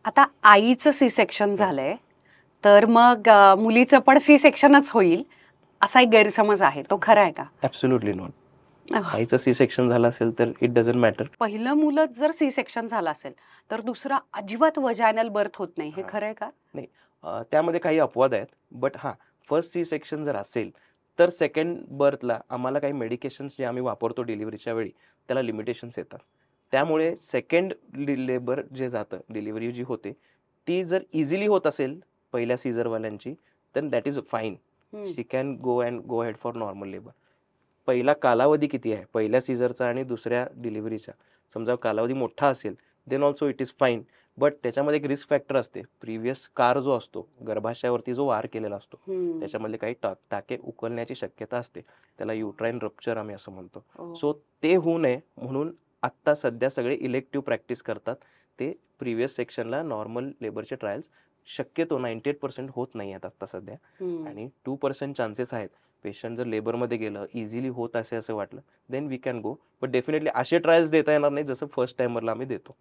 आता आईचं C section झालंय, तर मग मुलीचं पण सी सेक्शनच होईल असा एक गैरसमज आहे, तो खरा आहे का? Absolutely not. आईचं सी सेक्शन झालं असेल तर इट डझंट मॅटर. पहिलं मुलंच जर सी सेक्शन झालं असेल तर दुसरा अजिबात वजायनल बर्थ होत नाही, हे खरं आहे का? नाही, त्यामध्ये काही अपवाद आहेत. बट हां, फर्स्ट सी सेक्शन जर असेल तर सेकंड बर्थला आम्हाला काही मेडिकेशन्स जे आम्ही वापरतो डिलिव्हरीच्या वेळी त्याला लिमिटेशन्स येतात. त्यामुळे सेकंड लेबर जे जातं, डिलिव्हरी जी होते ती जर इझिली होत असेल पहिल्या सीझरवाल्यांची, तर that is fine. She can go ahead for normal labour. पहिला कालावधी किती आहे पहिल्या सीझरचा आणि दुसऱ्या डिलिव्हरीचा, समजा कालावधी मोठा असेल then also it is fine. But त्याच्यामध्ये एक रिस्क फॅक्टर असते. प्रिव्हियस कार जो असतो, गर्भाशयावरती जो वार केलेला असतो, त्याच्यामधले काही टाके उकलण्याची शक्यता असते. त्याला युट्राईन रप्चर आम्ही असं म्हणतो. सो ते होऊ नये म्हणून आत्ता सध्या सगळे इलेक्टिव्ह प्रॅक्टिस करतात. ते प्रिव्हियस सेक्शनला नॉर्मल लेबरचे ट्रायल्स शक्यतो 98% होत नाही आहेत आत्ता सध्या. आणि 2% चान्सेस आहेत. पेशंट जर लेबरमध्ये गेलं, इझिली होत असे असं वाटलं, then we can go. But definitely असे ट्रायल्स देता येणार नाही जसं फर्स्ट टाइमरला आम्ही देतो.